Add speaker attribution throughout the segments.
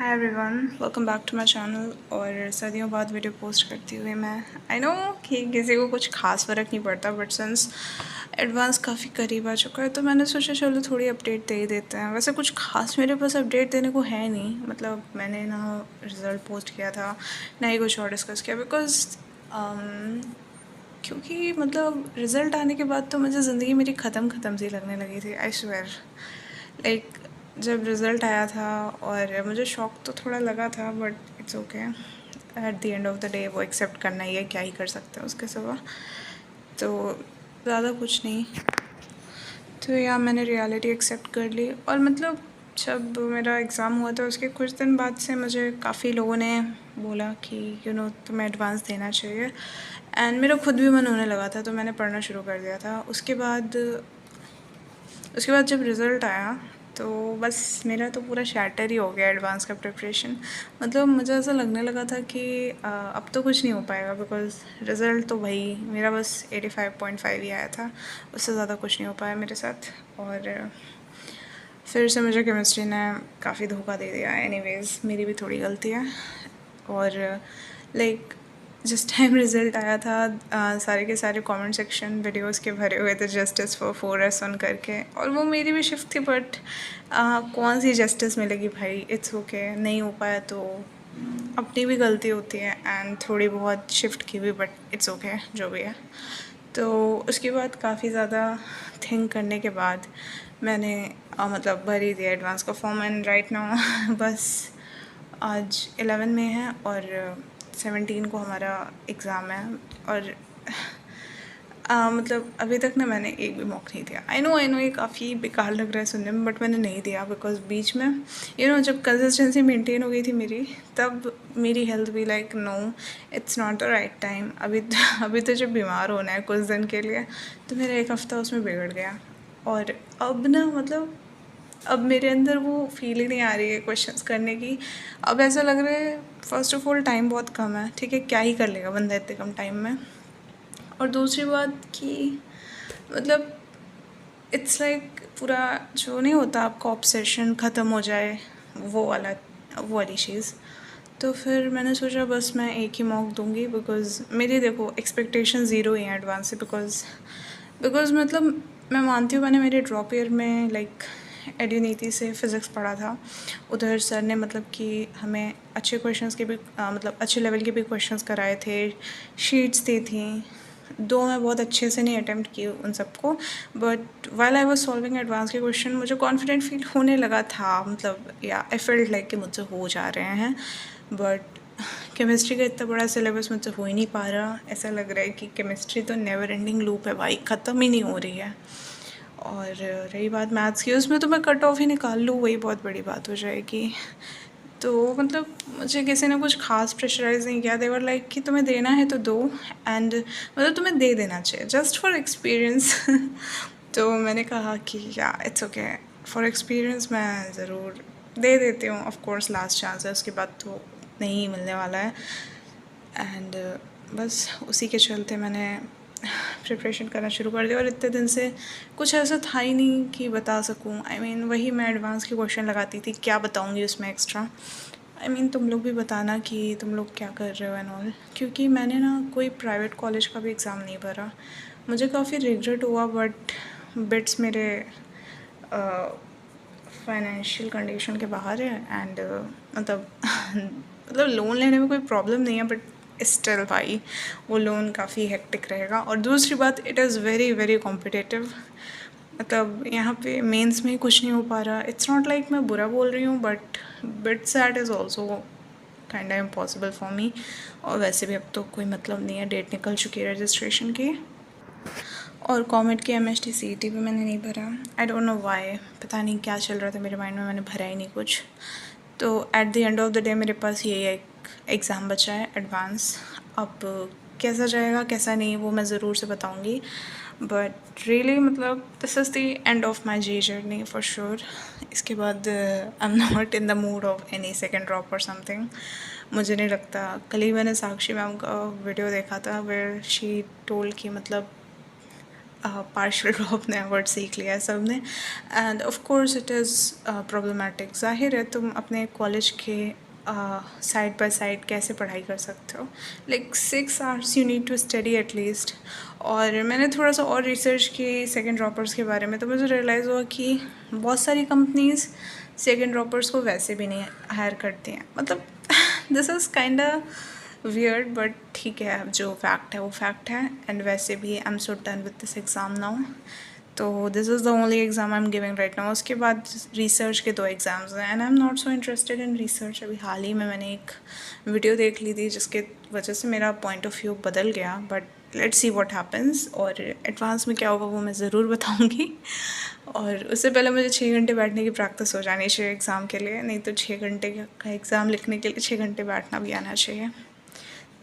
Speaker 1: Hi everyone, welcome back to my channel. और सर्दियों बाद वीडियो पोस्ट करती हुई मैं आई नो कि किसी को कुछ खास फ़र्क नहीं पड़ता, बट सिंस एडवांस काफ़ी करीब आ चुका है तो मैंने सोचा चलो थोड़ी अपडेट दे ही देते हैं। वैसे कुछ खास मेरे पास अपडेट देने को है नहीं, मतलब मैंने ना रिज़ल्ट पोस्ट किया था ना ही कुछ और डिस्कस किया, बिकॉज क्योंकि मतलब रिज़ल्ट आने के बाद तो मुझे ज़िंदगी मेरी ख़त्म सी लगने लगी थी। आई स्वेयर, लाइक जब रिज़ल्ट आया था और मुझे शॉक तो थोड़ा लगा था, but it's okay. Eight the end of the day वो एक्सेप्ट करना ही है, क्या ही कर सकते हैं उसके सिवा। तो ज़्यादा कुछ नहीं। तो या मैंने रियलिटी एक्सेप्ट कर ली। और मतलब जब मेरा एग्ज़ाम हुआ था उसके कुछ दिन बाद से मुझे काफ़ी लोगों ने बोला कि तुम्हें एडवांस देना चाहिए, एंड मेरा खुद भी मन होने लगा था तो मैंने पढ़ना शुरू कर दिया था। उसके बाद जब रिज़ल्ट आया तो बस मेरा तो पूरा शैटर ही हो गया एडवांस का प्रिपरेशन। मतलब मुझे ऐसा लगने लगा था कि अब तो कुछ नहीं हो पाएगा, बिकॉज़ रिज़ल्ट तो भाई मेरा बस 85.5 ही आया था, उससे ज़्यादा कुछ नहीं हो पाया मेरे साथ। और फिर से मुझे केमिस्ट्री ने काफ़ी धोखा दे दिया। एनीवेज़ मेरी भी थोड़ी गलती है। और लाइक जिस टाइम रिज़ल्ट आया था सारे के सारे कमेंट सेक्शन वीडियोस के भरे हुए थे जस्टिस फॉर 4S करके, और वो मेरी भी शिफ्ट थी, बट कौन सी जस्टिस मिलेगी भाई। इट्स ओके, नहीं हो पाया तो अपनी भी गलती होती है, एंड थोड़ी बहुत शिफ्ट की भी, बट इट्स ओके जो भी है। तो उसके बाद काफ़ी ज़्यादा थिंक करने के बाद मैंने मतलब भर ही दिया एडवांस का फॉर्म। एंड राइट नाउ बस आज 11 में है और 17 को हमारा एग्ज़ाम है। और मतलब अभी तक ना मैंने एक भी मॉक नहीं दिया। आई नो ये काफ़ी बेकार लग रहा है सुनने में, बट मैंने नहीं दिया बिकॉज बीच में जब कंसिस्टेंसी मेंटेन हो गई थी मेरी, तब मेरी हेल्थ भी like no, it's not the right time. अभी तो जब बीमार होना है कुछ दिन के लिए, तो मेरा एक हफ़्ता उसमें बिगड़ गया। और अब ना मतलब अब मेरे अंदर वो फीलिंग नहीं आ रही है क्वेश्चंस करने की। अब ऐसा लग रहा है फ़र्स्ट ऑफ़ ऑल टाइम बहुत कम है, ठीक है, क्या ही कर लेगा बंदा इतने कम टाइम में। और दूसरी बात कि मतलब इट्स लाइक पूरा जो नहीं होता आपका ऑब्सेशन ख़त्म हो जाए, वो वाली चीज़। तो फिर मैंने सोचा बस मैं एक ही मॉक दूंगी, बिकॉज़ मेरी देखो एक्सपेक्टेशन ज़ीरो ही है एडवांस से। बिकॉज़ मतलब मैं मानती हूँ मैंने मेरे ड्रॉप ईयर में लाइक एड्यूनीति से फ़िज़िक्स पढ़ा था। उधर सर ने मतलब कि हमें अच्छे क्वेश्चंस के भी मतलब अच्छे लेवल के भी क्वेश्चंस कराए थे, शीट्स दी थी। दो मैं बहुत अच्छे से नहीं अटेम्प्ट की उन सबको, but while I was solving advance के क्वेश्चन मुझे कॉन्फिडेंट फील होने लगा था, मतलब या आई फेल्ट लाइक कि मुझसे हो जा रहे हैं। बट केमिस्ट्री का इतना बड़ा सिलेबस मुझसे हो ही नहीं पा रहा। ऐसा लग रहा है कि केमिस्ट्री तो नेवर एंडिंग लूप है भाई, ख़त्म ही नहीं हो रही है। और रही बात मैथ्स की, उसमें तो मैं कट ऑफ ही निकाल लूँ वही बहुत बड़ी बात हो जाएगी। तो मतलब मुझे किसी ने कुछ खास प्रेशराइज़ नहीं किया। देवर लाइक कि तुम्हें देना है तो दो, एंड मतलब तुम्हें दे देना चाहिए जस्ट फॉर एक्सपीरियंस। तो मैंने कहा कि या इट्स ओके, फॉर एक्सपीरियंस मैं ज़रूर दे देती हूँ। ऑफ कोर्स लास्ट चांस है, उसके बाद तो नहीं मिलने वाला है। एंड बस उसी के चलते मैंने प्रिपरेशन करना शुरू कर दिया। और इतने दिन से कुछ ऐसा था ही नहीं कि बता सकूं। आई मीन वही मैं एडवांस के क्वेश्चन लगाती थी, क्या बताऊंगी उसमें एक्स्ट्रा। आई मीन तुम लोग भी बताना कि तुम लोग क्या कर रहे हो एंड ऑल, क्योंकि मैंने ना कोई प्राइवेट कॉलेज का भी एग्ज़ाम नहीं भरा। मुझे काफ़ी रिग्रेट हुआ, बट बिट्स मेरे फाइनेंशियल कंडीशन के बाहर है। एंड मतलब मतलब लोन लेने में कोई प्रॉब्लम नहीं है, बट स्टिल भाई वो लोन काफ़ी हेक्टिक रहेगा। और दूसरी बात, it is very very competitive. मतलब यहाँ पे मेंस में ही कुछ नहीं हो पा रहा। इट्स नॉट लाइक मैं बुरा बोल रही हूँ, but BITSAT is also kind impossible for me. और वैसे भी अब तो कोई मतलब नहीं है, डेट निकल चुकी है रजिस्ट्रेशन की। और कॉमेड की MST CET भी मैंने नहीं भरा। आई डोंट नो वाई, पता नहीं क्या चल रहा था मेरे माइंड में, मैंने भरा ही नहीं कुछ। तो eight the end of the day मेरे पास ये एक एग्ज़ाम बचा है एडवांस। अब कैसा जाएगा कैसा नहीं वो मैं ज़रूर से बताऊँगी, बट रियली मतलब this is the end of my JEE journey for sure. इसके बाद I am not in the mood of any second drop और समथिंग। मुझे नहीं लगता। कल ही मैंने साक्षी मैम का वीडियो देखा था वेयर शी टोल्ड कि मतलब पार्शियल ड्रॉप ने वर्ड सीख लिया है सब ने। End of course it is problematic. ज़ाहिर है तुम अपने कॉलेज के साइड बाय साइड कैसे पढ़ाई कर सकते हो, like 6 hours you need to study at least. और मैंने थोड़ा सा और रिसर्च की सेकेंड ड्रॉपर्स के बारे में, तो मुझे रियलाइज़ हुआ कि बहुत सारी कंपनीज़ सेकेंड ड्रॉपर्स को वैसे भी नहीं हायर करती हैं। मतलब this is kinda weird, but ठीक है, अब जो फैक्ट है वो फैक्ट है। एंड वैसे भी I am so done with this exam now, तो this is the only exam I am giving right now. उसके बाद रिसर्च के 2 एग्ज़ाम्स हैं and I am not so interested in research. अभी हाल ही में मैंने एक वीडियो देख ली थी जिसके वजह से मेरा पॉइंट ऑफ व्यू बदल गया, but let's see what happens. और एडवांस में क्या होगा वो मैं ज़रूर बताऊँगी। और उससे पहले मुझे 6 घंटे बैठने की प्रैक्टिस हो जानी चाहिए एग्ज़ाम के लिए, नहीं तो 6 घंटे का एग्ज़ाम लिखने के लिए 6 घंटे बैठना भी आना चाहिए।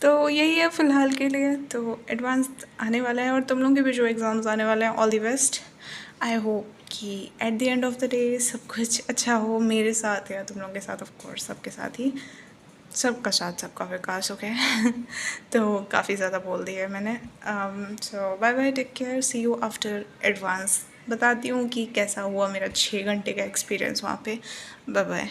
Speaker 1: तो यही है फ़िलहाल के लिए। तो एडवांस आने वाला है और तुम लोगों के भी जो एग्ज़ाम्स आने वाले हैं, all the best. I hope कि at the end of the day सब कुछ अच्छा हो, मेरे साथ या तुम लोगों के साथ, ऑफ कोर्स सबके साथ ही, सबका साथ सबका विकास हो गया। तो काफ़ी ज़्यादा बोल दिया है मैंने। So bye bye, take care, see you after advance. बताती हूँ कि कैसा हुआ मेरा 6 घंटे का एक्सपीरियंस वहाँ पे। Bye bye.